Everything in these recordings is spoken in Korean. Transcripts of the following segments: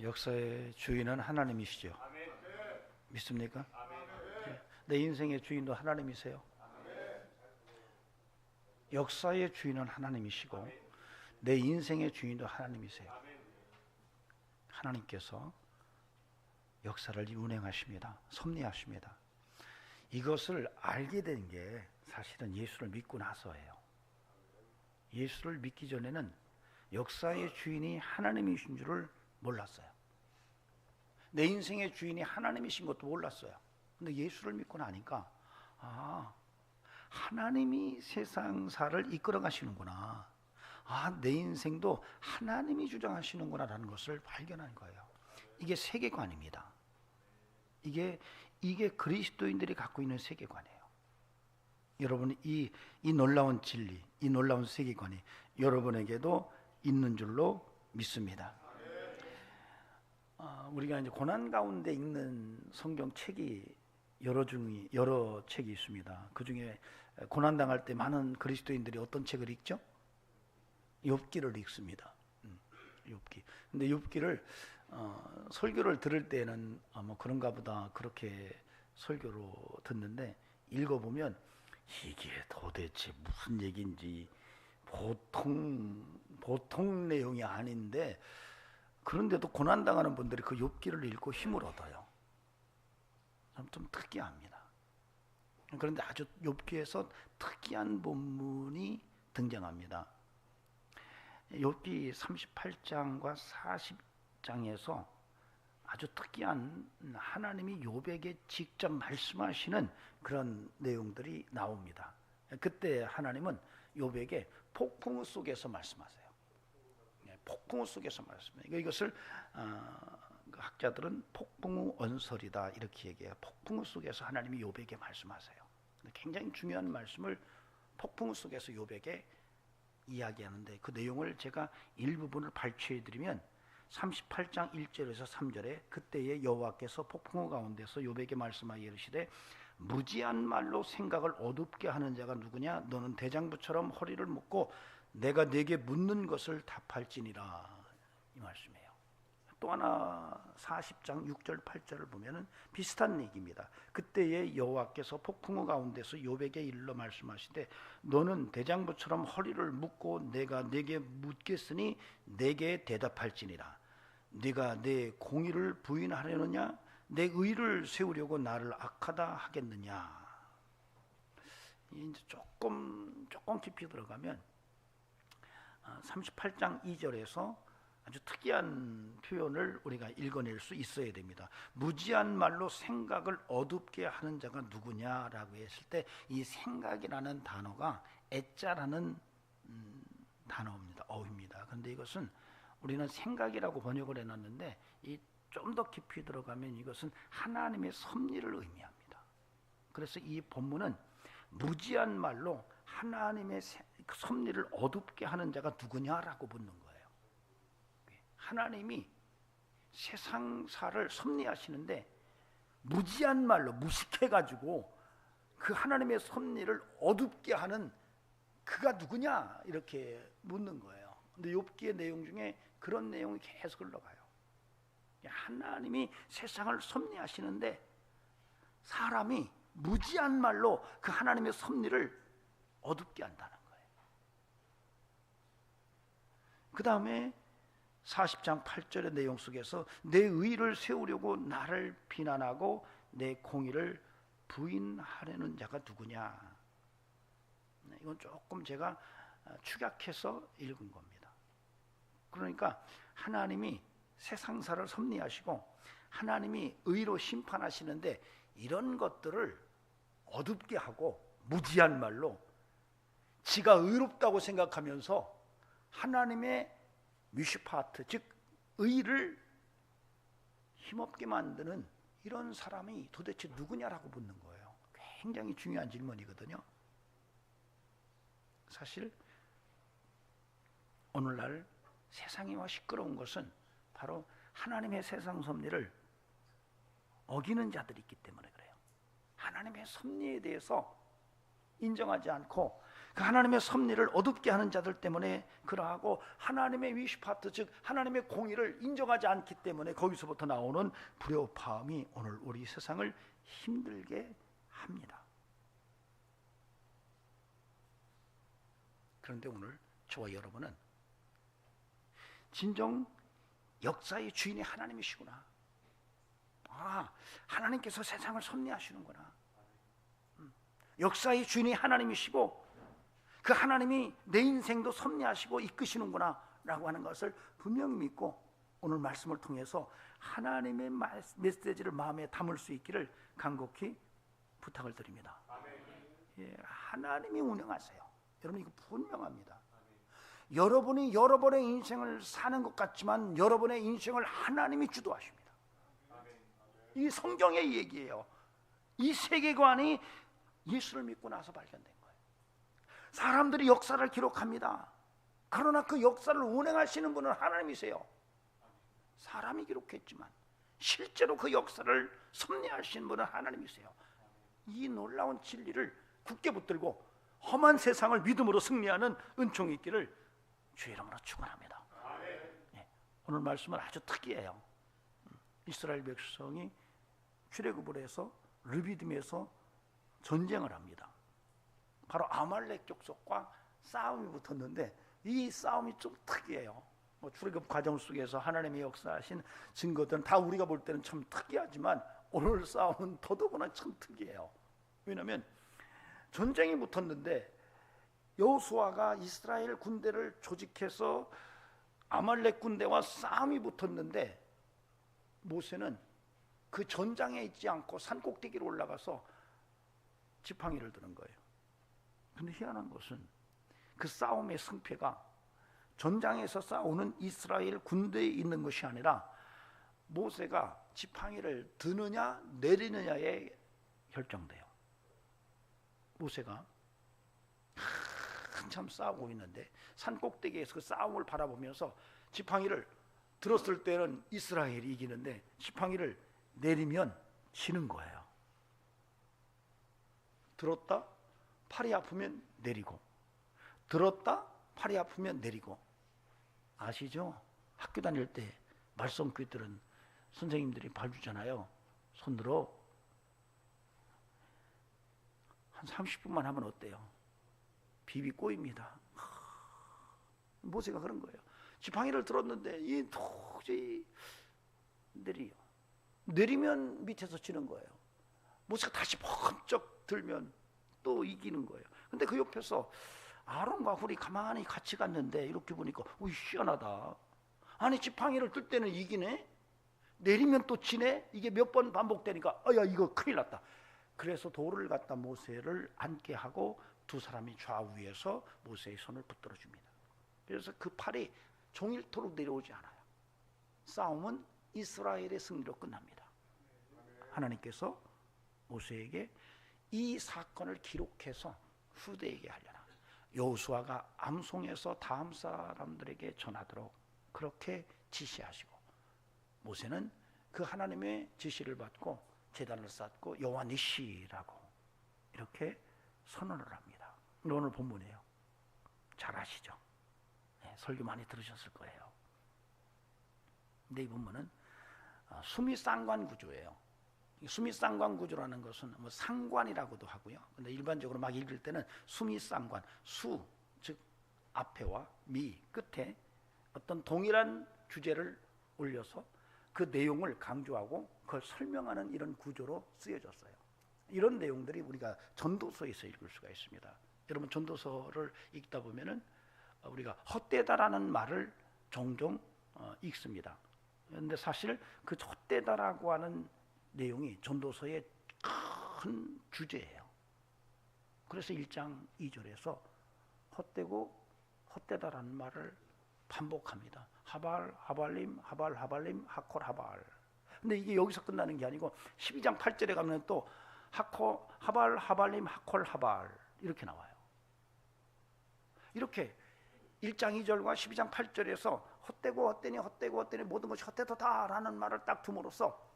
역사의 주인은 하나님이시죠. 믿습니까? 내 인생의 주인도 하나님이세요. 역사의 주인은 하나님이시고 내 인생의 주인도 하나님이세요. 하나님께서 역사를 운행하십니다. 섭리하십니다. 이것을 알게 된 게 사실은 예수를 믿고 나서예요. 예수를 믿기 전에는 역사의 주인이 하나님이신 줄을 몰랐어요. 내 인생의 주인이 하나님이신 것도 몰랐어요. 근데 예수를 믿고 나니까 하나님이 세상사를 이끌어 가시는구나. 내 인생도 하나님이 주장하시는구나 라는 것을 발견한 거예요. 이게 세계관입니다. 이게 그리스도인들이 갖고 있는 세계관이에요. 여러분, 이 놀라운 진리, 이 놀라운 세계관이 여러분에게도 있는 줄로 믿습니다. 우리가 이제 고난 가운데 읽는 성경 책이 여러 책이 있습니다. 그 중에 고난 당할 때 많은 그리스도인들이 어떤 책을 읽죠? 욥기를 읽습니다. 욥기. 근데 욥기를 설교를 들을 때는 그런가 보다 그렇게 설교로 듣는데 읽어보면 이게 도대체 무슨 얘기인지 보통 내용이 아닌데, 그런데도 고난당하는 분들이 그 욥기를 읽고 힘을 얻어요. 좀 특이합니다. 그런데 아주 욥기에서 특이한 본문이 등장합니다. 욥기 38장과 40장에서 아주 특이한 하나님이 욥에게 직접 말씀하시는 그런 내용들이 나옵니다. 그때 하나님은 욥에게 폭풍우 속에서 말씀하세요. 폭풍우 속에서 말씀해요. 이것을 학자들은 폭풍우 언설이다 이렇게 얘기해요. 폭풍우 속에서 하나님이 욥에게 말씀하세요. 굉장히 중요한 말씀을 폭풍우 속에서 욥에게 이야기하는데, 그 내용을 제가 일부분을 발췌해드리면 38장 1절에서 3절에 그때의 여호와께서 폭풍우 가운데서 욥에게 말씀하여 이르시되 무지한 말로 생각을 어둡게 하는 자가 누구냐? 너는 대장부처럼 허리를 묶고 내가 네게 묻는 것을 답할지니라, 이 말씀이에요. 또 하나 40장 6절 8절을 보면은 비슷한 얘기입니다. 그때의 여호와께서 폭풍우 가운데서 욥에게 일러 말씀하시되 너는 대장부처럼 허리를 묶고 내가 네게 묻겠으니 내게 대답할지니라. 네가 내 공의를 부인하려느냐? 내 의를 세우려고 나를 악하다 하겠느냐? 이제 조금 깊이 들어가면 38장 2절에서 아주 특이한 표현을 우리가 읽어낼 수 있어야 됩니다. 무지한 말로 생각을 어둡게 하는 자가 누구냐라고 했을 때 이 생각이라는 단어가 애자라는 단어입니다. 어휘입니다. 그런데 이것은 우리는 생각이라고 번역을 해놨는데 좀 더 깊이 들어가면 이것은 하나님의 섭리를 의미합니다. 그래서 이 본문은 무지한 말로 하나님의 섭리를 어둡게 하는 자가 누구냐라고 묻는 거예요. 하나님이 세상사를 섭리하시는데 무지한 말로 무식해가지고 그 하나님의 섭리를 어둡게 하는 그가 누구냐 이렇게 묻는 거예요. 근데 욥기의 내용 중에 그런 내용이 계속 흘러가요. 하나님이 세상을 섭리하시는데 사람이 무지한 말로 그 하나님의 섭리를 어둡게 한다는 거예요. 그 다음에 40장 8절의 내용 속에서 내 의를 세우려고 나를 비난하고 내 공의를 부인하려는 자가 누구냐? 이건 조금 제가 축약해서 읽은 겁니다. 그러니까 하나님이 세상사를 섭리하시고 하나님이 의로 심판하시는데 이런 것들을 어둡게 하고 무지한 말로 지가 의롭다고 생각하면서 하나님의 미슈파트, 즉 의를 힘없게 만드는 이런 사람이 도대체 누구냐라고 묻는 거예요. 굉장히 중요한 질문이거든요. 사실 오늘날 세상이 와 시끄러운 것은 바로 하나님의 세상 섭리를 어기는 자들이 있기 때문에 그래요. 하나님의 섭리에 대해서 인정하지 않고 그 하나님의 섭리를 어둡게 하는 자들 때문에 그러하고 하나님의 위시파트, 즉 하나님의 공의를 인정하지 않기 때문에 거기서부터 나오는 불협화음이 오늘 우리 세상을 힘들게 합니다. 그런데 오늘 저와 여러분은 진정 역사의 주인이 하나님이시구나. 하나님께서 세상을 섭리하시는구나. 역사의 주인이 하나님이시고 그 하나님이 내 인생도 섭리하시고 이끄시는구나 라고 하는 것을 분명히 믿고 오늘 말씀을 통해서 하나님의 메시지를 마음에 담을 수 있기를 간곡히 부탁을 드립니다. 예, 하나님이 운영하세요. 여러분 이거 분명합니다. 여러분이 여러분의 인생을 사는 것 같지만 여러분의 인생을 하나님이 주도하십니다. 이 성경의 얘기예요. 이 세계관이 예수를 믿고 나서 발견된 거예요. 사람들이 역사를 기록합니다. 그러나 그 역사를 운행하시는 분은 하나님이세요. 사람이 기록했지만 실제로 그 역사를 섭리하시는 분은 하나님이세요. 이 놀라운 진리를 굳게 붙들고 험한 세상을 믿음으로 승리하는 은총이 있기를 주의 이름으로 축원합니다. 네, 오늘 말씀은 아주 특이해요. 이스라엘 백성이 출애굽을 해서 르비딤에서 전쟁을 합니다. 바로 아말렉 족속과 싸움이 붙었는데 이 싸움이 좀 특이해요. 출애굽 과정 속에서 하나님의 역사하신 증거들은 다 우리가 볼 때는 참 특이하지만 오늘 싸움은 더더구나 참 특이해요. 왜냐하면 전쟁이 붙었는데 여호수아가 이스라엘 군대를 조직해서 아말렉 군대와 싸움이 붙었는데 모세는 그 전장에 있지 않고 산 꼭대기로 올라가서 지팡이를 드는 거예요. 근데 희한한 것은 그 싸움의 승패가 전장에서 싸우는 이스라엘 군대에 있는 것이 아니라 모세가 지팡이를 드느냐 내리느냐에 결정돼요. 모세가 한참 싸우고 있는데 산 꼭대기에서 그 싸움을 바라보면서 지팡이를 들었을 때는 이스라엘이 이기는데 지팡이를 내리면 지는 거예요. 들었다 팔이 아프면 내리고, 들었다 팔이 아프면 내리고. 아시죠? 학교 다닐 때 말썽교들은 선생님들이 봐주잖아요. 손들어. 한 30분만 하면 어때요? 비비 꼬입니다. 모세가 그런 거예요. 지팡이를 들었는데 이 도저히 내리면 밑에서 치는 거예요. 모세가 다시 번쩍 들면 또 이기는 거예요. 근데 그 옆에서 아론과 훌이 가만히 같이 갔는데 이렇게 보니까 희한하다. 아니 지팡이를 들 때는 이기네, 내리면 또 지네. 이게 몇 번 반복되니까 야 이거 큰일 났다. 그래서 돌을 갖다 모세를 앉게 하고 두 사람이 좌우에서 모세의 손을 붙들어 줍니다. 그래서 그 팔이 종일토록 내려오지 않아요. 싸움은 이스라엘의 승리로 끝납니다. 하나님께서 모세에게 이 사건을 기록해서 후대에게 하려나, 여호수아가 암송해서 다음 사람들에게 전하도록 그렇게 지시하시고, 모세는 그 하나님의 지시를 받고 제단을 쌓고 여호와 니시라고 이렇게 선언을 합니다. 오늘 본문이에요. 잘 아시죠? 네, 설교 많이 들으셨을 거예요. 근데 이 본문은 수미상관 구조예요. 수미상관 구조라는 것은 뭐 상관이라고도 하고요. 근데 일반적으로 막 읽을 때는 수미상관, 수, 즉 앞에와 미, 끝에 어떤 동일한 주제를 올려서 그 내용을 강조하고 그걸 설명하는 이런 구조로 쓰여졌어요. 이런 내용들이 우리가 전도서에서 읽을 수가 있습니다. 여러분 전도서를 읽다 보면은 우리가 헛되다라는 말을 종종 읽습니다. 그런데 사실 그 헛되다라고 하는 내용이 전도서의 큰 주제예요. 그래서 1장 2절에서 헛되고 헛되다라는 말을 반복합니다. 하발, 하발림, 하발, 하발림, 하콜, 하발. 근데 이게 여기서 끝나는 게 아니고 12장 8절에 가면 또 하발, 하발림, 하콜, 하발 이렇게 나와요. 이렇게 1장 2절과 12장 8절에서 헛되고 헛되니 헛되고 헛되니 모든 것이 헛되도다라는 말을 딱 둠으로써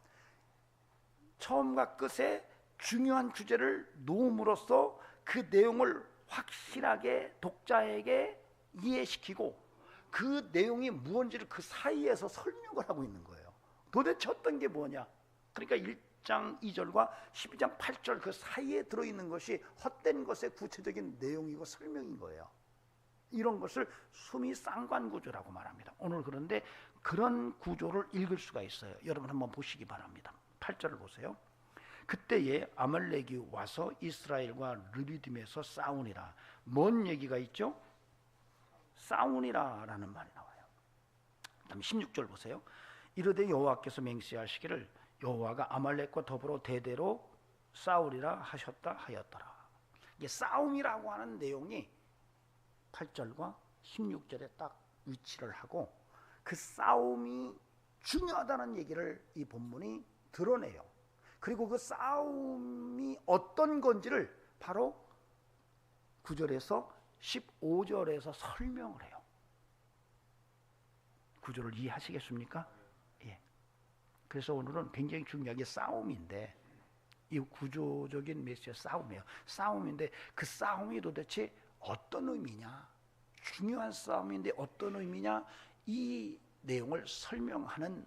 처음과 끝에 중요한 주제를 놓음으로써 그 내용을 확실하게 독자에게 이해시키고 그 내용이 무언지를 그 사이에서 설명을 하고 있는 거예요. 도대체 어떤 게 뭐냐. 그러니까 1장 2절과 12장 8절 그 사이에 들어있는 것이 헛된 것의 구체적인 내용이고 설명인 거예요. 이런 것을 수미상관구조라고 말합니다. 오늘 그런데 그런 구조를 읽을 수가 있어요. 여러분 한번 보시기 바랍니다. 8절을 보세요. 그때에 아말렉이 와서 이스라엘과 르비딤에서 싸우니라. 뭔 얘기가 있죠? 싸우니라 라는 말이 나와요. 그다음에 16절 보세요. 이르되 여호와께서 맹세하시기를 여호와가 아말렉과 더불어 대대로 싸우리라 하셨다 하였더라. 이게 싸움이라고 하는 내용이 8절과 16절에 딱 위치를 하고 그 싸움이 중요하다는 얘기를 이 본문이 드러내요. 그리고 그 싸움이 어떤 건지를 바로 9절에서 15절에서 설명을 해요. 구조를 이해하시겠습니까? 예. 그래서 오늘은 굉장히 중요한 게 싸움인데 이 구조적인 메시지가 싸움이에요. 싸움인데 그 싸움이 도대체 어떤 의미냐, 중요한 싸움인데 어떤 의미냐, 이 내용을 설명하는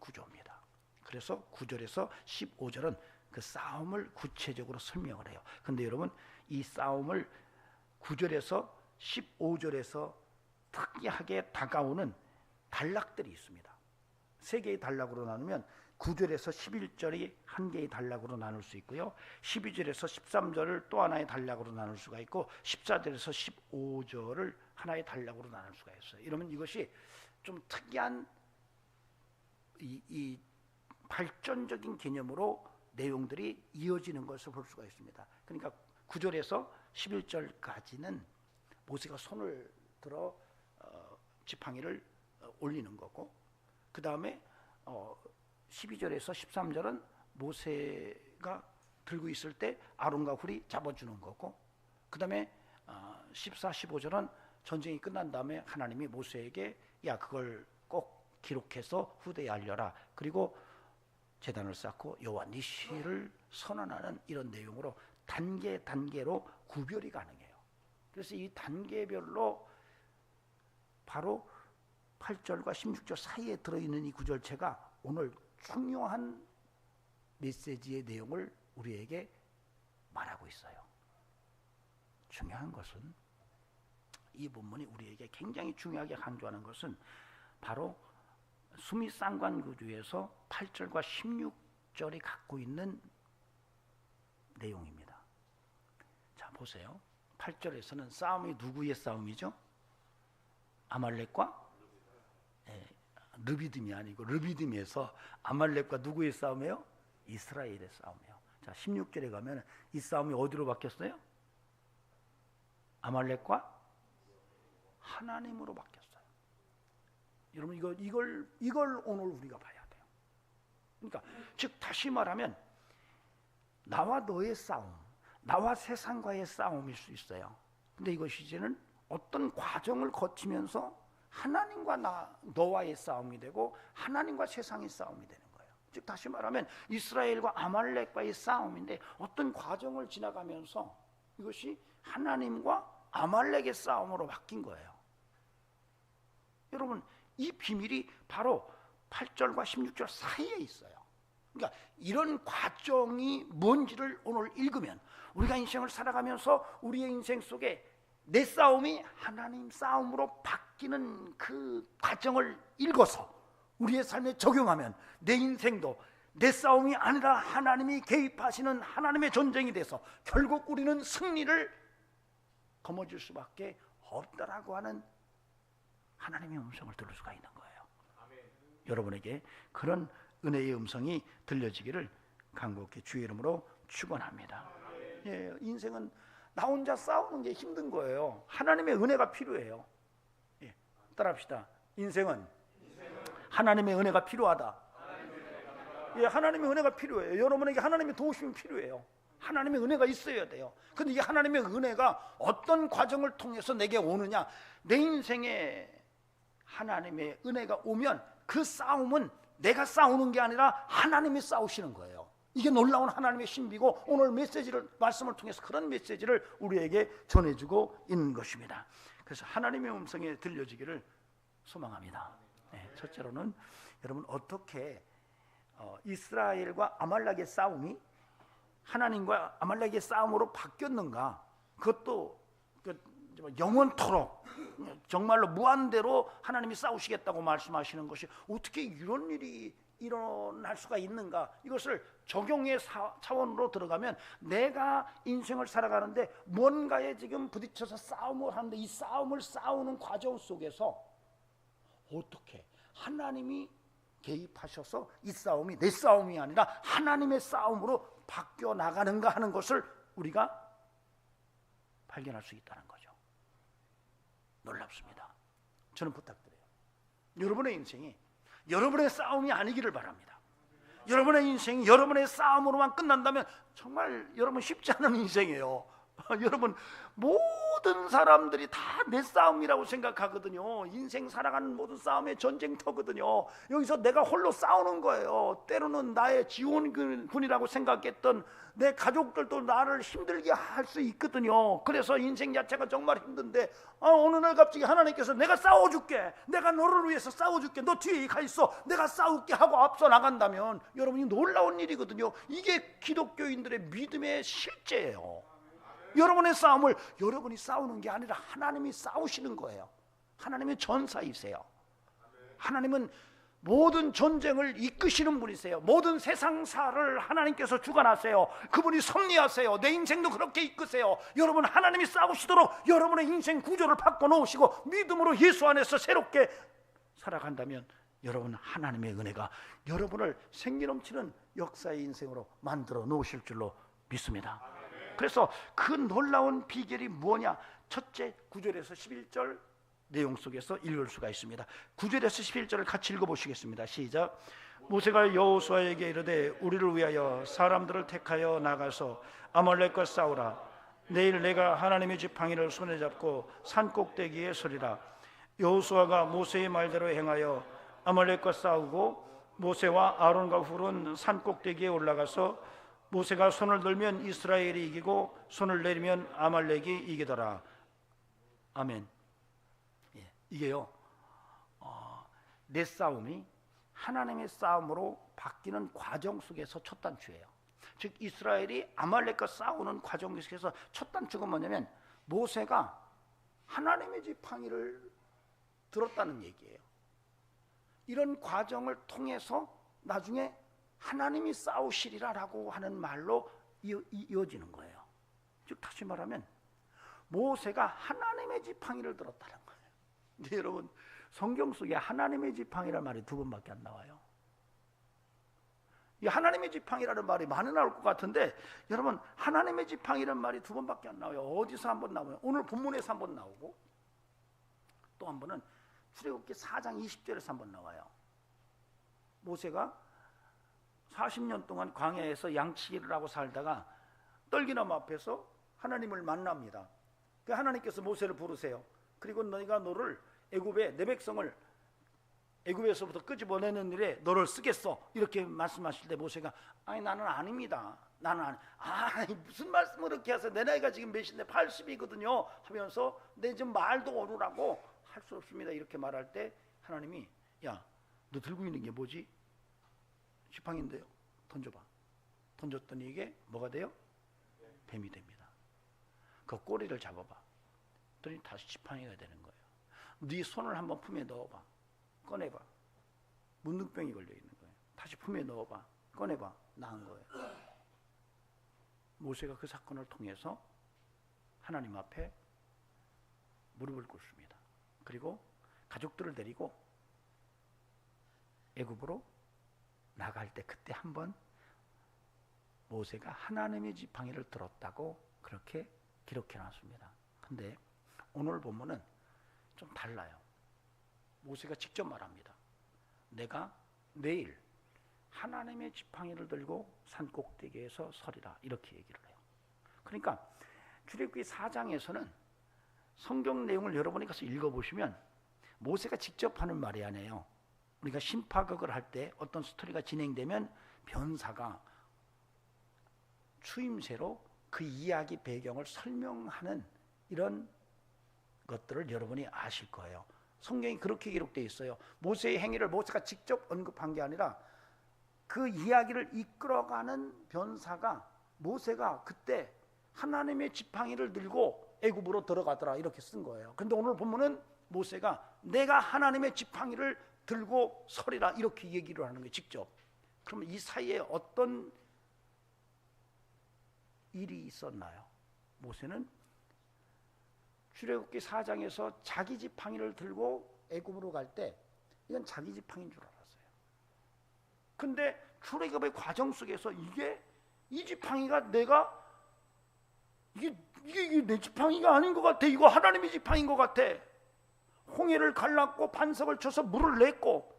구조입니다. 그래서 9절에서 15절은 그 싸움을 구체적으로 설명을 해요. 그런데 여러분 이 싸움을 9절에서 15절에서 특이하게 다가오는 단락들이 있습니다. 세 개의 단락으로 나누면 9절에서 11절이 한 개의 단락으로 나눌 수 있고요, 12절에서 13절을 또 하나의 단락으로 나눌 수가 있고 14절에서 15절을 하나의 단락으로 나눌 수가 있어요. 이러면 이것이 좀 특이한 이 발전적인 개념으로 내용들이 이어지는 것을 볼 수가 있습니다. 그러니까 9절에서 11절까지는 모세가 손을 들어 지팡이를 올리는 거고, 그 다음에 12절에서 13절은 모세가 들고 있을 때 아론과 훌이 잡아주는 거고, 그 다음에 14, 15절은 전쟁이 끝난 다음에 하나님이 모세에게 야 그걸 꼭 기록해서 후대에 알려라. 그리고 제단을 쌓고 여호와 니시를 선언하는 이런 내용으로 단계 단계로 구별이 가능해요. 그래서 이 단계별로 바로 8절과 16절 사이에 들어있는 이 구절체가 오늘 중요한 메시지의 내용을 우리에게 말하고 있어요. 중요한 것은 이 본문이 우리에게 굉장히 중요하게 강조하는 것은 바로 수미상관구조에서 8절과 16절이 갖고 있는 내용입니다. 자 보세요. 8절에서는 싸움이 누구의 싸움이죠? 아말렉과 르비딤이 아니고 르비딤에서 아말렉과 누구의 싸움이에요? 이스라엘의 싸움이에요. 자 16절에 가면 이 싸움이 어디로 바뀌었어요? 아말렉과 하나님으로 바뀌었어요. 여러분 이걸 오늘 우리가 봐야 돼요. 그러니까 즉 다시 말하면 나와 너의 싸움, 나와 세상과의 싸움일 수 있어요. 근데 이것이 이제는 어떤 과정을 거치면서 하나님과 너와의 싸움이 되고 하나님과 세상의 싸움이 되는 거예요. 즉 다시 말하면 이스라엘과 아말렉과의 싸움인데 어떤 과정을 지나가면서 이것이 하나님과 아말렉의 싸움으로 바뀐 거예요. 여러분 이 비밀이 바로 8절과 16절 사이에 있어요. 그러니까 이런 과정이 뭔지를 오늘 읽으면 우리가 인생을 살아가면서 우리의 인생 속에 내 싸움이 하나님 싸움으로 바뀌는 그 과정을 읽어서 우리의 삶에 적용하면 내 인생도 내 싸움이 아니라 하나님이 개입하시는 하나님의 전쟁이 돼서 결국 우리는 승리를 거머쥘 수밖에 없다라고 하는 하나님의 음성을 들을 수가 있는 거예요. 아멘. 여러분에게 그런 은혜의 음성이 들려지기를 간곡히 주의 이름으로 축원합니다. 예, 인생은 나 혼자 싸우는 게 힘든 거예요. 하나님의 은혜가 필요해요. 예, 따라합시다. 인생은 하나님의 은혜가 필요하다. 예, 하나님의 은혜가 필요해요. 여러분에게 하나님의 도우심이 필요해요. 하나님의 은혜가 있어야 돼요. 근데 이 하나님의 은혜가 어떤 과정을 통해서 내게 오느냐, 내 인생에 하나님의 은혜가 오면 그 싸움은 내가 싸우는 게 아니라 하나님이 싸우시는 거예요. 이게 놀라운 하나님의 신비고 오늘 말씀을 통해서 그런 메시지를 우리에게 전해주고 있는 것입니다. 그래서 하나님의 음성에 들려지기를 소망합니다. 네, 첫째로는 여러분 어떻게 이스라엘과 아말렉의 싸움이 하나님과 아말렉의 싸움으로 바뀌었는가, 그것도 영원토록 정말로 무한대로 하나님이 싸우시겠다고 말씀하시는 것이 어떻게 이런 일이 일어날 수가 있는가, 이것을 적용의 차원으로 들어가면 내가 인생을 살아가는데 뭔가에 지금 부딪혀서 싸움을 하는데 이 싸움을 싸우는 과정 속에서 어떻게 하나님이 개입하셔서 이 싸움이 내 싸움이 아니라 하나님의 싸움으로 바뀌어 나가는가 하는 것을 우리가 발견할 수 있다는 거죠. 놀랍습니다. 저는 부탁드려요. 여러분의 인생이 여러분의 싸움이 아니기를 바랍니다. 여러분의 인생이 여러분의 싸움으로만 끝난다면 정말 여러분 쉽지 않은 인생이에요. 여러분 모든 사람들이 다 내 싸움이라고 생각하거든요. 인생 살아가는 모든 싸움의 전쟁터거든요. 여기서 내가 홀로 싸우는 거예요. 때로는 나의 지원군이라고 생각했던 내 가족들도 나를 힘들게 할 수 있거든요. 그래서 인생 자체가 정말 힘든데 어느 날 갑자기 하나님께서 내가 싸워줄게, 내가 너를 위해서 싸워줄게, 너 뒤에 가 있어, 내가 싸울게 하고 앞서 나간다면 여러분이 놀라운 일이거든요. 이게 기독교인들의 믿음의 실제예요. 여러분의 싸움을 여러분이 싸우는 게 아니라 하나님이 싸우시는 거예요. 하나님의 전사이세요. 하나님은 모든 전쟁을 이끄시는 분이세요. 모든 세상사를 하나님께서 주관하세요. 그분이 섭리하세요. 내 인생도 그렇게 이끄세요. 여러분 하나님이 싸우시도록 여러분의 인생 구조를 바꿔놓으시고 믿음으로 예수 안에서 새롭게 살아간다면 여러분 하나님의 은혜가 여러분을 생기넘치는 역사의 인생으로 만들어 놓으실 줄로 믿습니다. 그래서 그 놀라운 비결이 뭐냐? 첫째, 9절에서 11절 내용 속에서 읽을 수가 있습니다. 9절에서 11절을 같이 읽어보시겠습니다. 시작. 모세가 여호수아에게 이르되 우리를 위하여 사람들을 택하여 나가서 아말렉과 싸우라. 내일 내가 하나님의 지팡이를 손에 잡고 산 꼭대기에 서리라. 여호수아가 모세의 말대로 행하여 아말렉과 싸우고 모세와 아론과 훌은 산 꼭대기에 올라가서 모세가 손을 들면 이스라엘이 이기고 손을 내리면 아말렉이 이기더라. 아멘. 예, 이게요 내 싸움이 하나님의 싸움으로 바뀌는 과정 속에서 첫 단추예요. 즉 이스라엘이 아말렉과 싸우는 과정 속에서 첫 단추가 뭐냐면 모세가 하나님의 지팡이를 들었다는 얘기예요. 이런 과정을 통해서 나중에 하나님이 싸우시리라라고 하는 말로 이어지는 거예요. 즉 다시 말하면 모세가 하나님의 지팡이를 들었다는 거예요. 근데 여러분 성경 속에 하나님의 지팡이라는 말이 두 번밖에 안 나와요. 이 하나님의 지팡이라는 말이 많이 나올 것 같은데 여러분 하나님의 지팡이라는 말이 두 번밖에 안 나와요. 어디서 한 번 나와요? 오늘 본문에서 한 번 나오고 또 한 번은 출애굽기 4장 20절에서 한 번 나와요. 모세가 40년 동안 광야에서 양치기를 하고 살다가 떨기나무 앞에서 하나님을 만납니다. 그 하나님께서 모세를 부르세요. 그리고 너희가 너를 애굽에 내 백성을 애굽에서부터 끄집어내는 일에 너를 쓰겠어 이렇게 말씀하실 때 모세가 아니 나는 아닙니다. 나는 무슨 말씀을 그렇게 하세요? 내 나이가 지금 몇인데 80이거든요 하면서 내 지금 말도 어루라고 할 수 없습니다 이렇게 말할 때 하나님이 야 너 들고 있는 게 뭐지? 지팡이인데요. 던져봐. 던졌더니 이게 뭐가 돼요? 뱀이 됩니다. 그 꼬리를 잡아봐. 그랬더니 다시 지팡이가 되는 거예요. 네 손을 한번 품에 넣어봐. 꺼내봐. 문둥병이 걸려 있는 거예요. 다시 품에 넣어봐. 꺼내봐. 나은 거예요. 모세가 그 사건을 통해서 하나님 앞에 무릎을 꿇습니다. 그리고 가족들을 데리고 애굽으로 나갈 때 그때 한번 모세가 하나님의 지팡이를 들었다고 그렇게 기록해 놨습니다. 근데 오늘 본문은 좀 달라요. 모세가 직접 말합니다. 내가 내일 하나님의 지팡이를 들고 산 꼭대기에서 서리라 이렇게 얘기를 해요. 그러니까 출애굽기 4장에서는 성경 내용을 여러분이 가서 읽어보시면 모세가 직접 하는 말이 아니에요. 우리가 신파극을 할 때 어떤 스토리가 진행되면 변사가 추임새로 그 이야기 배경을 설명하는 이런 것들을 여러분이 아실 거예요. 성경이 그렇게 기록되어 있어요. 모세의 행위를 모세가 직접 언급한 게 아니라 그 이야기를 이끌어가는 변사가 모세가 그때 하나님의 지팡이를 들고 애굽으로 들어가더라 이렇게 쓴 거예요. 그런데 오늘 보면은 모세가 내가 하나님의 지팡이를 들고 서리라 이렇게 얘기를 하는 거예요. 직접. 그러면 이 사이에 어떤 일이 있었나요? 모세는 출애굽기 4장에서 자기 지팡이를 들고 애굽으로 갈 때 이건 자기 지팡이인 줄 알았어요. 근데 출애굽의 과정 속에서 이 지팡이가 이게 내 지팡이가 아닌 것 같아. 이거 하나님의 지팡이인 것 같아. 홍해를 갈랐고 반석을 쳐서 물을 냈고,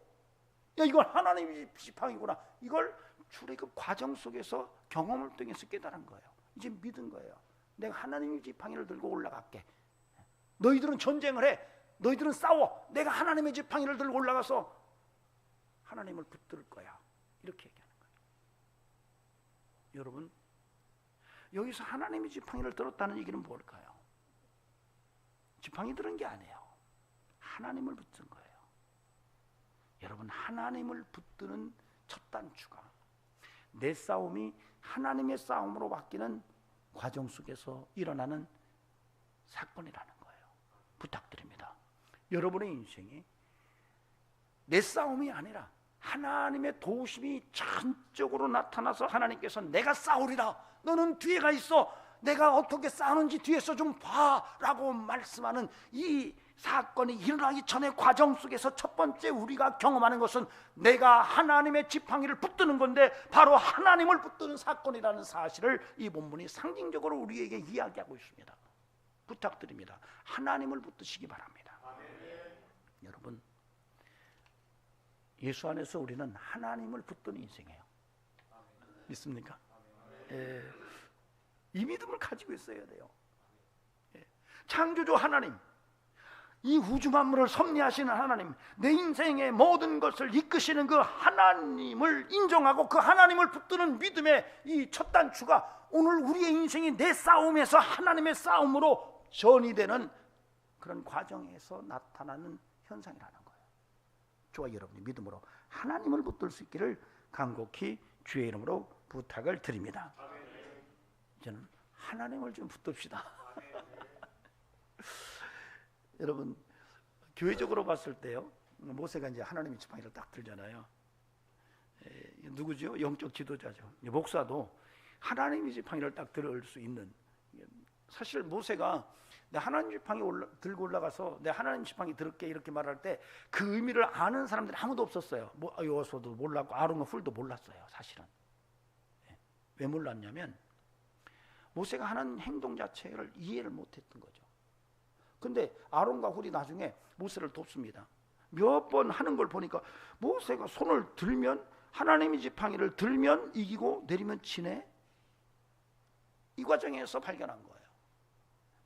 야 이건 하나님의 지팡이구나. 이걸 출애굽 과정 속에서 경험을 통해서 깨달은 거예요. 이제 믿은 거예요. 내가 하나님의 지팡이를 들고 올라갈게. 너희들은 전쟁을 해. 너희들은 싸워. 내가 하나님의 지팡이를 들고 올라가서 하나님을 붙들 거야. 이렇게 얘기하는 거예요. 여러분, 여기서 하나님의 지팡이를 들었다는 얘기는 뭘까요? 지팡이 들은 게 아니에요. 하나님을 붙든 거예요. 여러분, 하나님을 붙드는 첫 단추가 내 싸움이 하나님의 싸움으로 바뀌는 과정 속에서 일어나는 사건이라는 거예요. 부탁드립니다. 여러분의 인생이 내 싸움이 아니라 하나님의 도우심이 전적으로 나타나서 하나님께서 내가 싸우리라. 너는 뒤에 가 있어. 내가 어떻게 싸우는지 뒤에서 좀 봐라고 말씀하는 이 사건이 일어나기 전의 과정 속에서 첫 번째 우리가 경험하는 것은 내가 하나님의 지팡이를 붙드는 건데 바로 하나님을 붙드는 사건이라는 사실을 이 본문이 상징적으로 우리에게 이야기하고 있습니다. 부탁드립니다. 하나님을 붙드시기 바랍니다. 아멘. 여러분, 예수 안에서 우리는 하나님을 붙드는 인생이에요. 믿습니까? 예, 이 믿음을 가지고 있어야 돼요. 예, 창조주 하나님, 이 우주 만물을 섭리하시는 하나님, 내 인생의 모든 것을 이끄시는 그 하나님을 인정하고 그 하나님을 붙드는 믿음의 이 첫 단추가 오늘 우리의 인생이 내 싸움에서 하나님의 싸움으로 전이되는 그런 과정에서 나타나는 현상이라는 거예요. 저와 여러분이 믿음으로 하나님을 붙들 수 있기를 간곡히 주의 이름으로 부탁을 드립니다. 저는 하나님을 좀 붙듭시다. 여러분, 교회적으로 봤을 때요, 모세가 이제 하나님의 지팡이를 딱 들잖아요. 누구죠? 영적 지도자죠. 목사도 하나님의 지팡이를 딱 들을 수 있는, 사실 모세가 내 하나님 지팡이 들고 올라가서 내 하나님 지팡이 들을게 이렇게 말할 때 그 의미를 아는 사람들이 아무도 없었어요. 여호수아도 몰랐고 아론과 훌도 몰랐어요. 사실은. 왜 몰랐냐면 모세가 하는 행동 자체를 이해를 못했던 거죠. 근데 아론과 훌이 나중에 모세를 돕습니다. 몇 번 하는 걸 보니까 모세가 손을 들면 하나님의 지팡이를 들면 이기고 내리면 지네. 이 과정에서 발견한 거예요.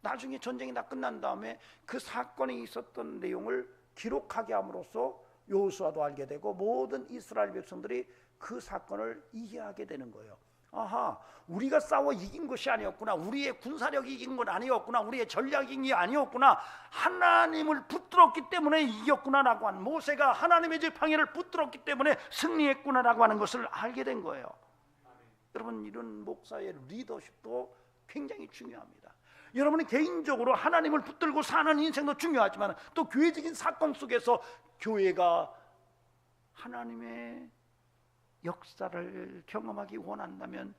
나중에 전쟁이 다 끝난 다음에 그 사건에 있었던 내용을 기록하게 함으로써 여호수아도 알게 되고 모든 이스라엘 백성들이 그 사건을 이해하게 되는 거예요. 아하, 우리가 싸워 이긴 것이 아니었구나. 우리의 군사력이 이긴 건 아니었구나. 우리의 전략이 아니었구나. 하나님을 붙들었기 때문에 이겼구나라고 하는, 모세가 하나님의 지팡이를 붙들었기 때문에 승리했구나라고 하는 것을 알게 된 거예요. 여러분, 이런 목사의 리더십도 굉장히 중요합니다. 여러분이 개인적으로 하나님을 붙들고 사는 인생도 중요하지만 또 교회적인 사건 속에서 교회가 하나님의 역사를 경험하기 원한다면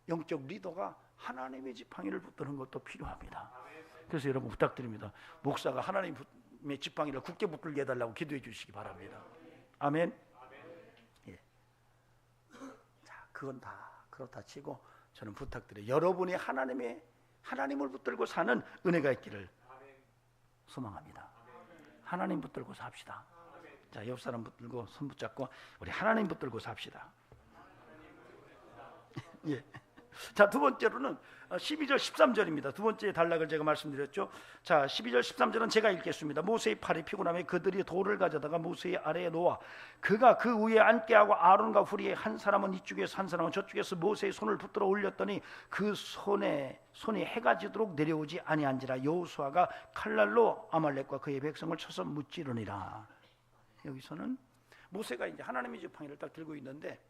영적 리더가 하나님의 지팡이를 붙드는 것도 필요합니다. 그래서 여러분 부탁드립니다. 목사가 하나님의 지팡이를 굳게 붙들게 해달라고 기도해 주시기 바랍니다. 아멘. 예. 자, 그건 다 그렇다 치고 저는 부탁드려요. 여러분이 하나님을 붙들고 사는 은혜가 있기를 소망합니다. 하나님 붙들고 삽시다. 자, 옆 사람 붙들고 손 붙잡고 우리 하나님 붙들고 삽시다. 예. 자, 두 번째로는 12절 13절입니다. 두 번째 단락을 제가 말씀드렸죠. 자, 12절 13절은 제가 읽겠습니다. 모세의 팔이 피곤하며 그들이 돌을 가져다가 모세의 아래에 놓아 그가 그 위에 앉게 하고 아론과 후리에 한 사람은 이쪽에서 한 사람은 저쪽에서 모세의 손을 붙들어 올렸더니 그 손이 해가 지도록 내려오지 아니한지라. 여호수아가 칼날로 아말렉과 그의 백성을 쳐서 무찌르니라. 여기서는 모세가 이제 하나님의 지팡이를 딱 들고 있는데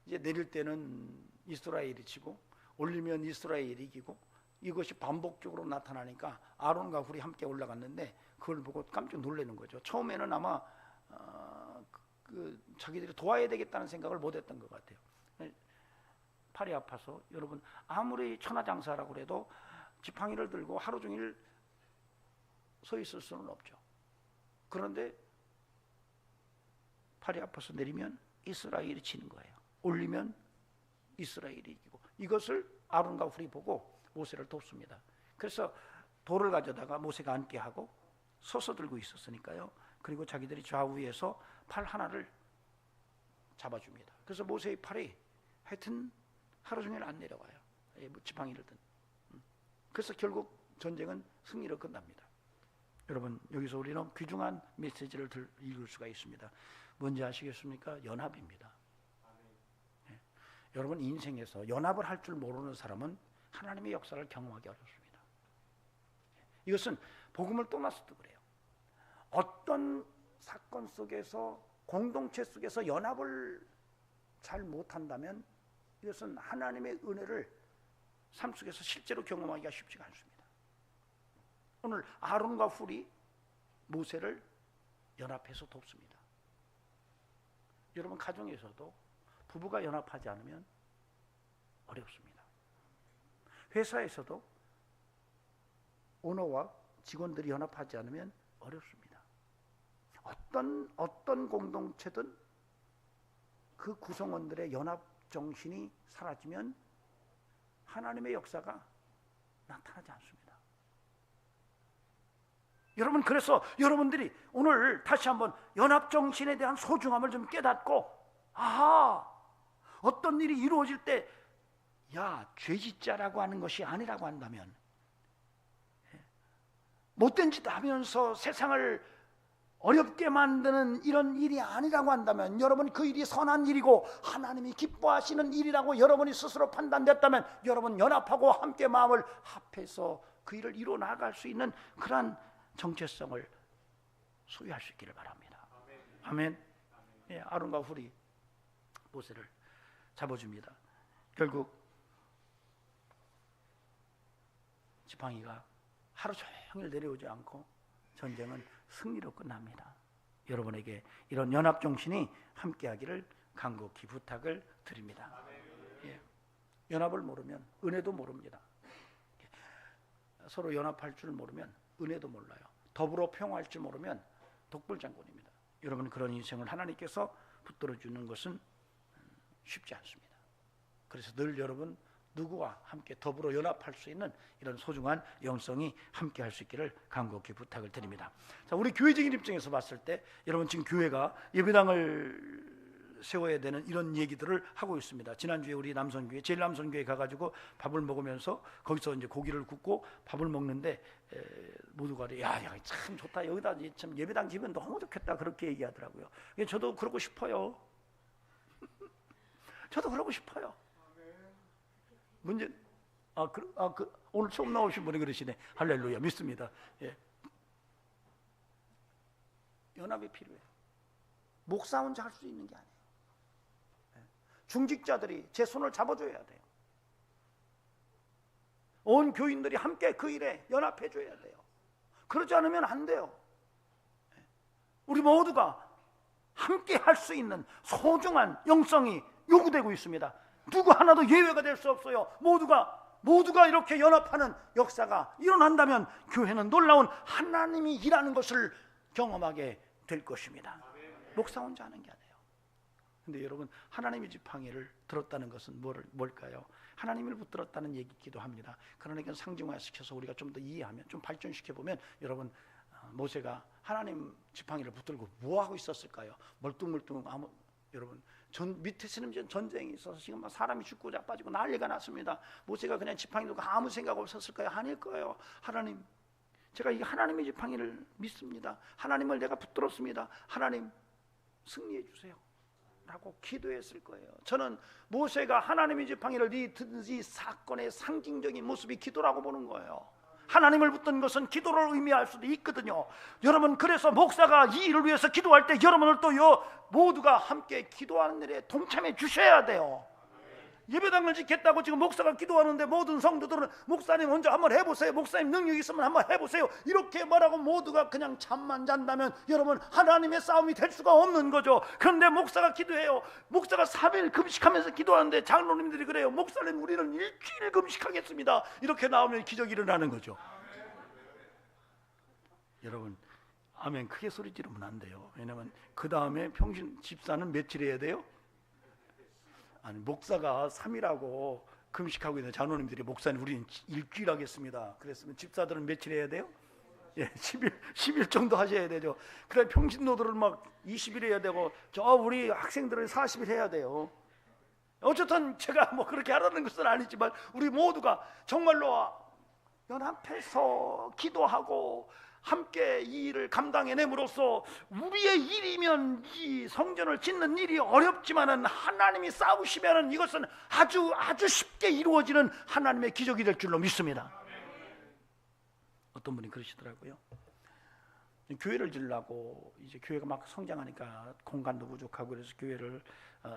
이제 내릴 때는 이스라엘이 치고 올리면 이스라엘이 이기고 이것이 반복적으로 나타나니까 아론과 훌이 함께 올라갔는데 그걸 보고 깜짝 놀라는 거죠. 처음에는 아마 자기들이 도와야 되겠다는 생각을 못했던 것 같아요. 팔이 아파서 여러분 아무리 천하장사라고 해도 지팡이를 들고 하루 종일 서 있을 수는 없죠. 그런데 팔이 아파서 내리면 이스라엘이 치는 거예요. 올리면 이스라엘이 이기고 이것을 아론과 훌이 보고 모세를 돕습니다. 그래서 돌을 가져다가 모세가 앉게 하고 서서 들고 있었으니까요. 그리고 자기들이 좌우에서 팔 하나를 잡아줍니다. 그래서 모세의 팔이 하여튼 하루 종일 안 내려와요. 지팡이를 든. 그래서 결국 전쟁은 승리로 끝납니다. 여러분 여기서 우리는 귀중한 메시지를 읽을 수가 있습니다. 뭔지 아시겠습니까? 연합입니다. 여러분 인생에서 연합을 할 줄 모르는 사람은 하나님의 역사를 경험하기 어렵습니다. 이것은 복음을 떠나서도 그래요. 어떤 사건 속에서 공동체 속에서 연합을 잘 못한다면 이것은 하나님의 은혜를 삶 속에서 실제로 경험하기가 쉽지가 않습니다. 오늘 아론과 훌이 모세를 연합해서 돕습니다. 여러분 가정에서도 부부가 연합하지 않으면 어렵습니다. 회사에서도 오너와 직원들이 연합하지 않으면 어렵습니다. 어떤 공동체든 그 구성원들의 연합 정신이 사라지면 하나님의 역사가 나타나지 않습니다. 여러분 그래서 여러분들이 오늘 다시 한번 연합 정신에 대한 소중함을 좀 깨닫고 어떤 일이 이루어질 때 죄짓자라고 하는 것이 아니라고 한다면 못된 짓 하면서 세상을 어렵게 만드는 이런 일이 아니라고 한다면 여러분 그 일이 선한 일이고 하나님이 기뻐하시는 일이라고 여러분이 스스로 판단됐다면 여러분 연합하고 함께 마음을 합해서 그 일을 이루어 나갈 수 있는 그러한 정체성을 소유할 수 있기를 바랍니다. 아멘. 아론과 훌이 모세를 잡아줍니다. 결국 지팡이가 하루 종일 내려오지 않고 전쟁은 승리로 끝납니다. 여러분에게 이런 연합 정신이 함께하기를 간곡히 부탁을 드립니다. 연합을 모르면 은혜도 모릅니다. 서로 연합할 줄 모르면 은혜도 몰라요. 더불어 평화할 줄 모르면 독불장군입니다. 여러분 그런 인생을 하나님께서 붙들어 주는 것은 쉽지 않습니다. 그래서 늘 여러분 누구와 함께 더불어 연합할 수 있는 이런 소중한 영성이 함께 할 수 있기를 간곡히 부탁을 드립니다. 자, 우리 교회적인 입장에서 봤을 때 여러분 지금 교회가 예배당을 세워야 되는 이런 얘기들을 하고 있습니다. 지난주에 우리 남선교회 제일남선교회 가가지고 밥을 먹으면서 거기서 이제 고기를 굽고 밥을 먹는데 모두가 참 좋다, 여기다 참 예배당 지으면 너무 좋겠다 그렇게 얘기하더라고요. 저도 그러고 싶어요. 저도 그러고 싶어요. 문제 오늘 처음 나오신 분이 그러시네. 할렐루야 믿습니다. 연합이 필요해. 목사 혼자 할 수 있는 게 아니에요. 중직자들이 제 손을 잡아줘야 돼요. 온 교인들이 함께 그 일에 연합해줘야 돼요. 그러지 않으면 안 돼요. 우리 모두가 함께 할 수 있는 소중한 영성이 요구되고 있습니다. 누구 하나도 예외가 될 수 없어요. 모두가 이렇게 연합하는 역사가 일어난다면 교회는 놀라운 하나님이 일하는 것을 경험하게 될 것입니다. 목사 혼자 하는 게 아니에요. 근데 여러분 하나님의 지팡이를 들었다는 것은 뭘까요? 하나님을 붙들었다는 얘기이기도 합니다. 그러나 이건 상징화시켜서 우리가 좀 더 이해하면, 좀 발전시켜보면 여러분 모세가 하나님 지팡이를 붙들고 뭐 하고 있었을까요? 멀뚱멀뚱 여러분, 밑에서는 지금 전쟁이 있어서 지금 막 사람이 죽고 자빠지고 난리가 났습니다. 모세가 그냥 지팡이 들고 아무 생각 없었을 거예요? 아닐 거예요. 하나님, 제가 이 하나님의 지팡이를 믿습니다. 하나님을 내가 붙들었습니다. 하나님 승리해 주세요 라고 기도했을 거예요. 저는 모세가 하나님의 지팡이를 이 사건의 상징적인 모습이 기도라고 보는 거예요. 하나님을 붙든 것은 기도를 의미할 수도 있거든요. 여러분, 그래서 목사가 이 일을 위해서 기도할 때 여러분을 또요 모두가 함께 기도하는 일에 동참해 주셔야 돼요. 예배당을 짓겠다고 지금 목사가 기도하는데 모든 성도들은 목사님 먼저 한번 해보세요, 목사님 능력 있으면 한번 해보세요, 이렇게 말하고 모두가 그냥 잠만 잔다면 여러분, 하나님의 싸움이 될 수가 없는 거죠. 그런데 목사가 기도해요. 목사가 3일 금식하면서 기도하는데 장로님들이 그래요. 목사님, 우리는 일주일 금식하겠습니다. 이렇게 나오면 기적이 일어나는 거죠. 여러분, 아멘 크게 소리 지르면 안 돼요. 왜냐하면 그 다음에 평신 집사는 며칠 해야 돼요? 아니, 목사가 3일하고 금식하고 있는 장로님들이 목사님 우리는 일주일 하겠습니다. 그랬으면 집사들은 며칠 해야 돼요? 예, 10일 정도 하셔야 되죠. 그래 평신도들은 막 20일 해야 되고 저 우리 학생들은 40일 해야 돼요. 어쨌든 제가 뭐 그렇게 하라는 것은 아니지만 우리 모두가 정말로 연합해서 기도하고 함께 이 일을 감당해냄으로써 우리의 일이면 이 성전을 짓는 일이 어렵지만은 하나님이 싸우시면은 이것은 아주 쉽게 이루어지는 하나님의 기적이 될 줄로 믿습니다. 어떤 분이 그러시더라고요. 교회를 지으려고 이제 교회가 막 성장하니까 공간도 부족하고 그래서 교회를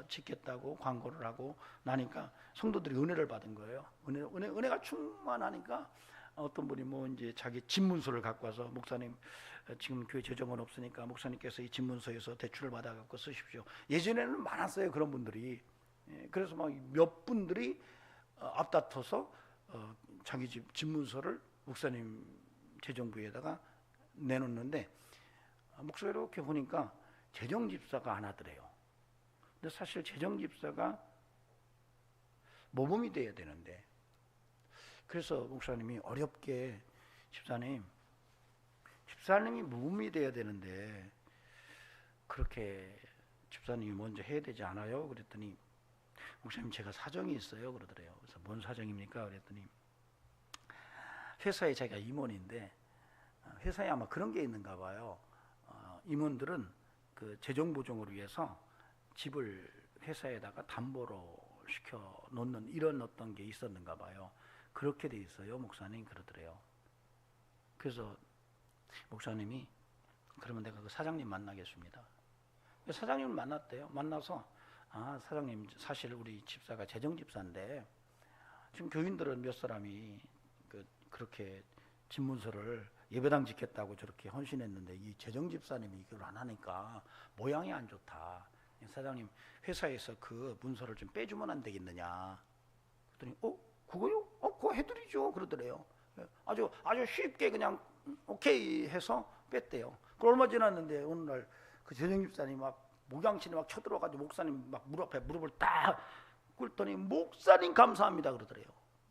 짓겠다고 광고를 하고 나니까 성도들이 은혜를 받은 거예요. 은혜가 충만하니까 어떤 분이 뭐 이제 자기 집문서를 갖고 와서 목사님 지금 교회 재정은 없으니까 목사님께서 이 집문서에서 대출을 받아 갖고 쓰십시오. 예전에는 많았어요 그런 분들이. 그래서 막 몇 분들이 앞다퉈서 자기 집문서를 목사님 재정부에다가 내놓는데 목사가 이렇게 보니까 재정집사가 안 하더래요. 근데 사실 재정집사가 모범이 돼야 되는데, 그래서 목사님이 어렵게 집사님이 모범이 돼야 되는데 그렇게 집사님이 먼저 해야 되지 않아요? 그랬더니 목사님 제가 사정이 있어요 그러더래요. 그래서 뭔 사정입니까? 그랬더니 회사에 자기가 임원인데 회사에 아마 그런 게 있는가 봐요. 임원들은 그 재정 보정을 위해서 집을 회사에다가 담보로 시켜 놓는 이런 어떤 게 있었는가 봐요. 그렇게 돼 있어요 목사님 그러더래요. 그래서 목사님이 그러면 내가 그 사장님 만나겠습니다. 사장님을 만났대요. 만나서 사장님 사실 우리 집사가 재정집사인데 지금 교인들은 몇 사람이 그렇게 집문서를 예배당 짓겠다고 저렇게 헌신했는데 이 재정집사님이 이걸 안 하니까 모양이 안 좋다. 사장님 회사에서 그 문서를 좀 빼주면 안 되겠느냐. 그랬더니 그거요? 그거 해드리죠 그러더래요. 아주 쉽게 그냥 오케이 해서 뺐대요. 그 얼마 지났는데 어느 날 그 재정집사님이 막 목양신이 막 쳐들어가지고 목사님 막 무릎을 딱 꿇더니 목사님 감사합니다 그러더래요.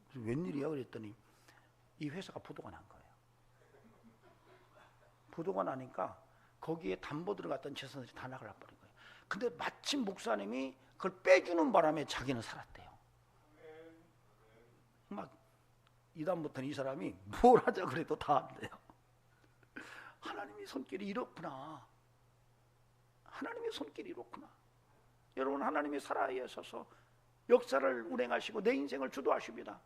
그래서 웬일이야 그랬더니 이 회사가 부도가 난 거예요. 부도가 나니까 거기에 담보 들어갔던 재산들이 다 나가버린 거예요. 근데 마침 목사님이 그걸 빼주는 바람에 자기는 살았대요. 막 이다음부터는 이 사람이 뭘 하자 그래도 다 안 돼요. 하나님의 손길이 이렇구나. 하나님의 손길이 이렇구나. 여러분, 하나님이 살아계셔서 역사를 운행하시고 내 인생을 주도하십니다.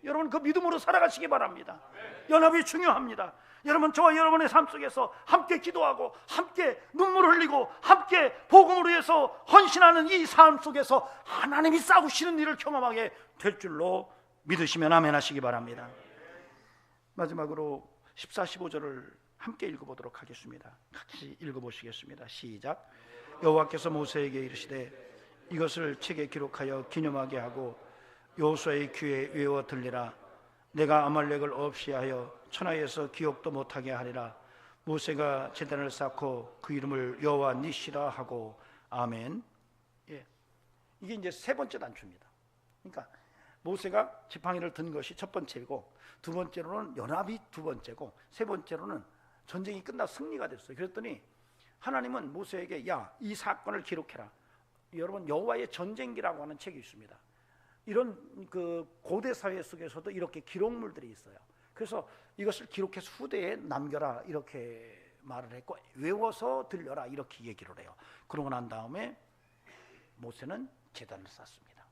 여러분, 그 믿음으로 살아가시기 바랍니다. 연합이 중요합니다. 여러분, 저와 여러분의 삶 속에서 함께 기도하고 함께 눈물 흘리고 함께 복음을 위해서 헌신하는 이 삶 속에서 하나님이 싸우시는 일을 경험하게 될 줄로 믿으시면 아멘 하시기 바랍니다. 마지막으로 14, 15절을 함께 읽어보도록 하겠습니다. 같이 읽어보시겠습니다. 시작. 여호와께서 모세에게 이르시되 이것을 책에 기록하여 기념하게 하고 여호수아의 귀에 외워 들리라. 내가 아말렉을 없이 하여 천하에서 기억도 못하게 하리라. 모세가 제단을 쌓고 그 이름을 여호와 니시라 하고. 아멘. 예. 이게 이제 세 번째 단추입니다. 그러니까 모세가 지팡이를 든 것이 첫 번째고, 두 번째로는 연합이 두 번째고, 세 번째로는 전쟁이 끝나 승리가 됐어요. 그랬더니 하나님은 모세에게 야, 이 사건을 기록해라. 여러분, 여호와의 전쟁기라고 하는 책이 있습니다. 이런 그 고대 사회 속에서도 이렇게 기록물들이 있어요. 그래서 이것을 기록해서 후대에 남겨라 이렇게 말을 했고, 외워서 들려라 이렇게 얘기를 해요. 그러고 난 다음에 모세는 제단을 쌓습니다.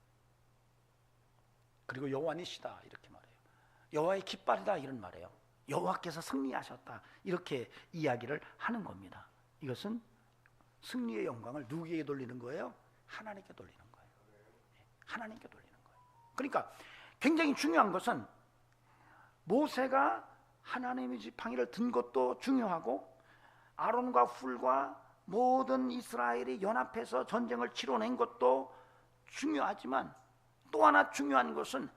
그리고 여호와니시다 이렇게 말해요. 여호와의 깃발이다 이런 말이에요. 여호와께서 승리하셨다 이렇게 이야기를 하는 겁니다. 이것은 승리의 영광을 누구에게 돌리는 거예요? 하나님께 돌리는 거예요. 하나님께 돌리는 거예요. 그러니까 굉장히 중요한 것은 모세가 하나님의 지팡이를 든 것도 중요하고, 아론과 훌과 모든 이스라엘이 연합해서 전쟁을 치러낸 것도 중요하지만, 또 하나 중요한 것은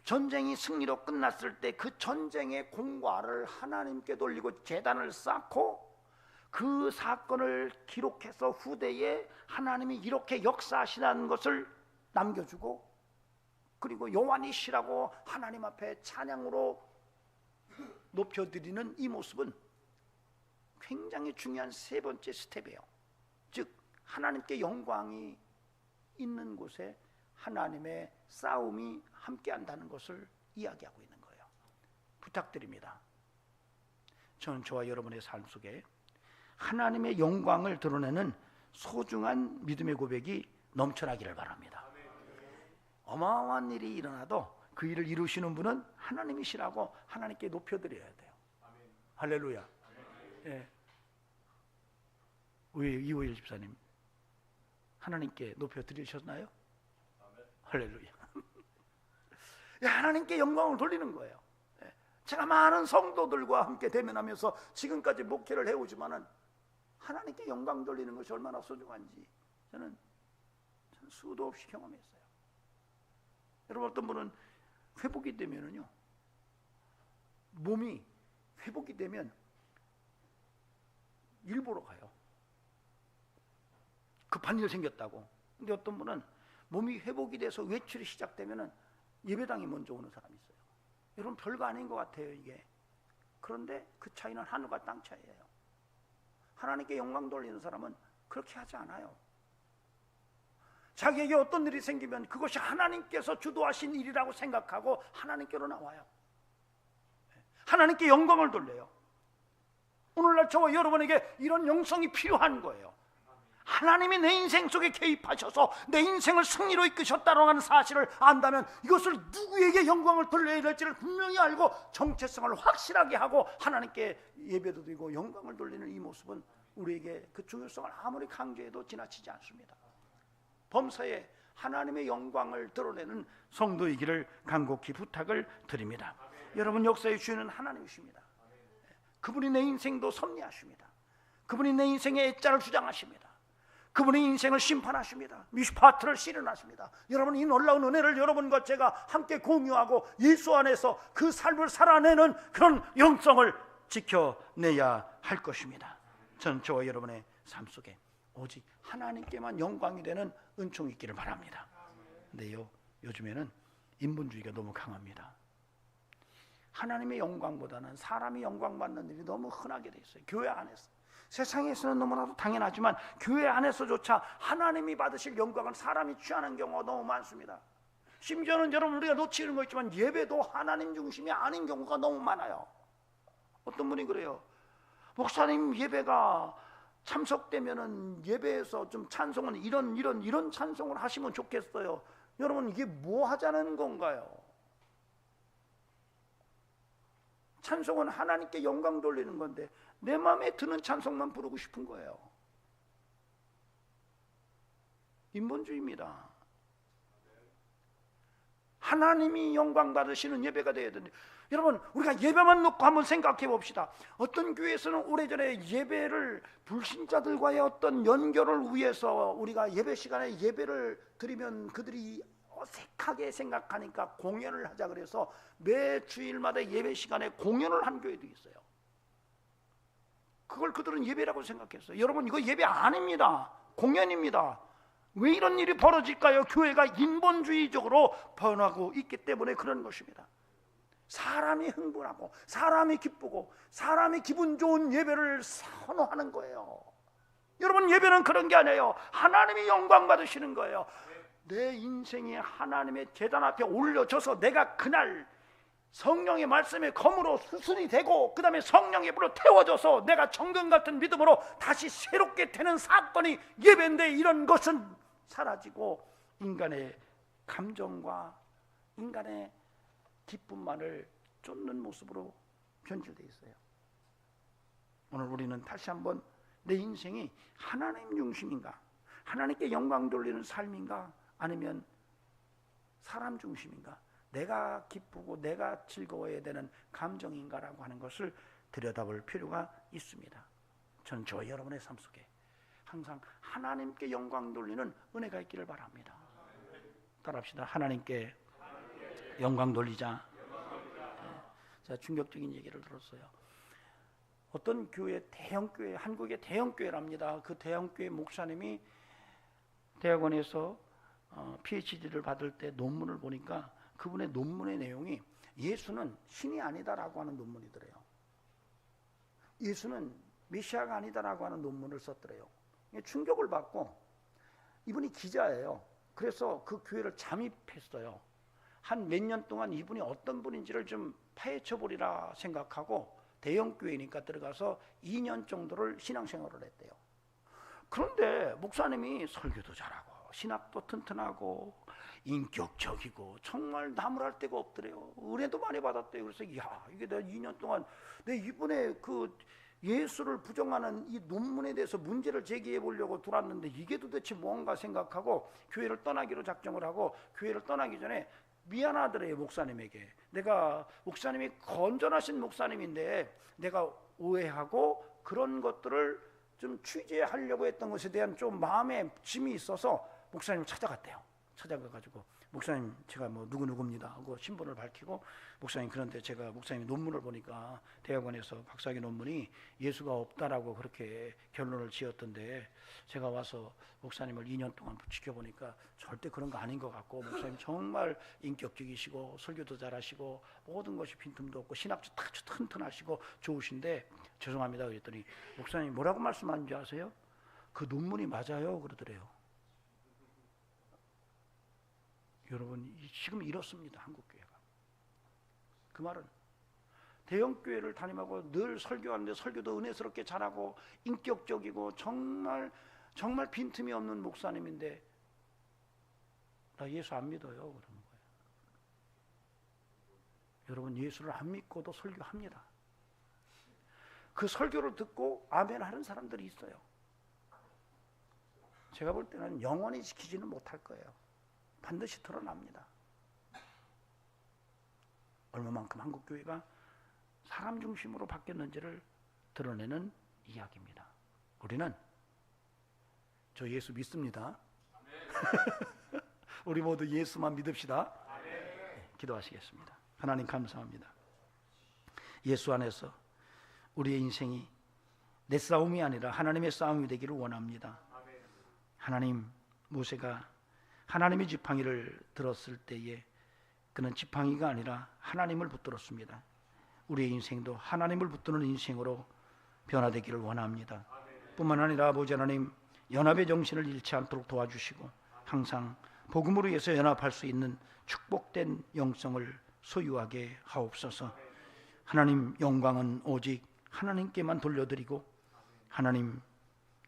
전쟁이 승리로 끝났을 때 그 전쟁의 공과를 하나님께 돌리고 제단을 쌓고 그 사건을 기록해서 후대에 하나님이 이렇게 역사하시다는 것을 남겨주고, 그리고 여호와니시라고 하나님 앞에 찬양으로 높여드리는 이 모습은 굉장히 중요한 세 번째 스텝이에요. 즉 하나님께 영광이 있는 곳에 하나님의 싸움이 함께한다는 것을 이야기하고 있는 거예요. 부탁드립니다. 저는 저와 여러분의 삶 속에 하나님의 영광을 드러내는 소중한 믿음의 고백이 넘쳐나기를 바랍니다. 어마어마한 일이 일어나도 그 일을 이루시는 분은 하나님이시라고 하나님께 높여드려야 돼요. 할렐루야. 예. 우리 이호일 집사님 하나님께 높여드리셨나요? 할렐루야. 하나님께 영광을 돌리는 거예요. 제가 많은 성도들과 함께 대면하면서 지금까지 목회를 해오지만은 하나님께 영광 돌리는 것이 얼마나 소중한지 저는 수도 없이 경험했어요. 여러분, 어떤 분은 회복이 되면은요, 몸이 회복이 되면 일 보러 가요. 급한 일 생겼다고. 근데 어떤 분은 몸이 회복이 돼서 외출이 시작되면은 예배당에 먼저 오는 사람이 있어요. 여러분, 별거 아닌 것 같아요 이게. 그런데 그 차이는 하늘과 땅 차이예요. 하나님께 영광 돌리는 사람은 그렇게 하지 않아요. 자기에게 어떤 일이 생기면 그것이 하나님께서 주도하신 일이라고 생각하고 하나님께로 나와요. 하나님께 영광을 돌려요. 오늘날 저와 여러분에게 이런 영성이 필요한 거예요. 하나님이 내 인생 속에 개입하셔서 내 인생을 승리로 이끄셨다는 하는 사실을 안다면 이것을 누구에게 영광을 돌려야 될지를 분명히 알고 정체성을 확실하게 하고 하나님께 예배도 드리고 영광을 돌리는 이 모습은 우리에게 그 중요성을 아무리 강조해도 지나치지 않습니다. 범사에 하나님의 영광을 드러내는 성도이기를 간곡히 부탁을 드립니다. 여러분, 역사의 주인은 하나님이십니다. 그분이 내 인생도 섭리하십니다. 그분이 내 인생의 애자를 주장하십니다. 그분의 인생을 심판하십니다. 미슈파트를 실현하십니다. 여러분, 이 놀라운 은혜를 여러분과 제가 함께 공유하고 예수 안에서 그 삶을 살아내는 그런 영성을 지켜내야 할 것입니다. 저는 저와 여러분의 삶 속에 오직 하나님께만 영광이 되는 은총이 있기를 바랍니다. 근데요, 요즘에는 인본주의가 너무 강합니다. 하나님의 영광보다는 사람이 영광받는 일이 너무 흔하게 돼 있어요. 교회 안에서. 세상에서는 너무나도 당연하지만 교회 안에서조차 하나님이 받으실 영광을 사람이 취하는 경우가 너무 많습니다. 심지어는 여러분, 우리가 놓치는 거 있지만 예배도 하나님 중심이 아닌 경우가 너무 많아요. 어떤 분이 그래요. 목사님, 예배가 참석되면은 예배에서 좀 찬송은 이런 찬송을 하시면 좋겠어요. 여러분, 이게 뭐 하자는 건가요? 찬송은 하나님께 영광 돌리는 건데 내 마음에 드는 찬송만 부르고 싶은 거예요. 인본주의입니다. 하나님이 영광 받으시는 예배가 되어야 되는데, 여러분, 우리가 예배만 놓고 한번 생각해 봅시다. 어떤 교회에서는 오래전에 예배를 불신자들과의 어떤 연결을 위해서 우리가 예배 시간에 예배를 드리면 그들이 어색하게 생각하니까 공연을 하자 그래서 매 주일마다 예배 시간에 공연을 한 교회도 있어요. 그걸 그들은 예배라고 생각했어요. 여러분, 이거 예배 아닙니다. 공연입니다. 왜 이런 일이 벌어질까요? 교회가 인본주의적으로 변하고 있기 때문에 그런 것입니다. 사람이 흥분하고 사람이 기쁘고 사람이 기분 좋은 예배를 선호하는 거예요. 여러분, 예배는 그런 게 아니에요. 하나님이 영광 받으시는 거예요. 내 인생이 하나님의 제단 앞에 올려져서 내가 그날 성령의 말씀에 검으로 수순이 되고 그 다음에 성령의 불로 태워져서 내가 정금 같은 믿음으로 다시 새롭게 되는 사건이 예배인데, 이런 것은 사라지고 인간의 감정과 인간의 기쁨만을 쫓는 모습으로 변질되어 있어요. 오늘 우리는 다시 한번 내 인생이 하나님 중심인가, 하나님께 영광 돌리는 삶인가, 아니면 사람 중심인가, 내가 기쁘고 내가 즐거워야 되는 감정인가라고 하는 것을 들여다볼 필요가 있습니다. 저는 저와 여러분의 삶 속에 항상 하나님께 영광 돌리는 은혜가 있기를 바랍니다. 따라합시다. 하나님께 영광 돌리자. 제가 충격적인 얘기를 들었어요. 어떤 교회, 대형교회, 한국의 대형교회랍니다. 그 대형교회 목사님이 대학원에서 PhD를 받을 때 논문을 보니까 그분의 논문의 내용이 예수는 신이 아니다라고 하는 논문이더래요. 예수는 메시아가 아니다라고 하는 논문을 썼더래요. 충격을 받고, 이분이 기자예요. 그래서 그 교회를 잠입했어요. 한 몇 년 동안 이분이 어떤 분인지를 좀 파헤쳐 보리라 생각하고 대형 교회니까 들어가서 2년 정도를 신앙생활을 했대요. 그런데 목사님이 설교도 잘하고 신학도 튼튼하고 인격적이고 정말 나무랄 데가 없더래요. 은혜도 많이 받았대요. 그래서 야, 이게 내가 2년 동안 내 이번에 그 예수를 부정하는 이 논문에 대해서 문제를 제기해 보려고 들어왔는데 이게 도대체 뭔가 생각하고 교회를 떠나기로 작정을 하고, 교회를 떠나기 전에 미안하더래요. 목사님에게. 내가 목사님이 건전하신 목사님인데 내가 오해하고 그런 것들을 좀 취재하려고 했던 것에 대한 좀 마음에 짐이 있어서 목사님을 찾아갔대요. 찾아가가지고 목사님, 제가 뭐 누구누구입니다 하고 신분을 밝히고, 목사님, 그런데 제가 목사님 논문을 보니까 대학원에서 박사학위 논문이 예수가 없다라고 그렇게 결론을 지었던데, 제가 와서 목사님을 2년 동안 지켜보니까 절대 그런 거 아닌 것 같고, 목사님 정말 인격적이시고 설교도 잘하시고 모든 것이 빈틈도 없고 신학도 아주 튼튼하시고 좋으신데 죄송합니다 그랬더니 목사님 뭐라고 말씀하는지 아세요? 그 논문이 맞아요 그러더래요. 여러분, 지금 이렇습니다. 한국교회가. 그 말은 대형교회를 담임하고 늘 설교하는데 설교도 은혜스럽게 잘하고 인격적이고 정말 빈틈이 없는 목사님인데 나 예수 안 믿어요 그러는 거예요. 여러분, 예수를 안 믿고도 설교합니다. 그 설교를 듣고 아멘 하는 사람들이 있어요. 제가 볼 때는 영원히 지키지는 못할 거예요. 반드시 드러납니다. 얼마만큼 한국교회가 사람 중심으로 바뀌었는지를 드러내는 이야기입니다. 우리는 저 예수 믿습니다. 우리 모두 예수만 믿읍시다. 네, 기도하시겠습니다. 하나님 감사합니다. 예수 안에서 우리의 인생이 내 싸움이 아니라 하나님의 싸움이 되기를 원합니다. 하나님, 모세가 하나님의 지팡이를 들었을 때에 그는 지팡이가 아니라 하나님을 붙들었습니다. 우리의 인생도 하나님을 붙드는 인생으로 변화되기를 원합니다. 뿐만 아니라 아버지 하나님, 연합의 정신을 잃지 않도록 도와주시고 항상 복음으로 해서 연합할 수 있는 축복된 영성을 소유하게 하옵소서. 하나님, 영광은 오직 하나님께만 돌려드리고 하나님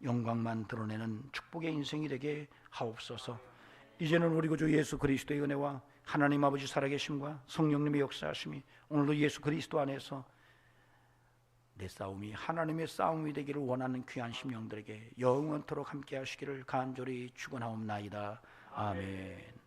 영광만 드러내는 축복의 인생이 되게 하옵소서. 이제는 우리 구주 예수 그리스도의 은혜와 하나님 아버지 살아계심과 성령님의 역사하심이 오늘도 예수 그리스도 안에서 내 싸움이 하나님의 싸움이 되기를 원하는 귀한 심령들에게 영원토록 함께 하시기를 간절히 축원하옵나이다. 아멘.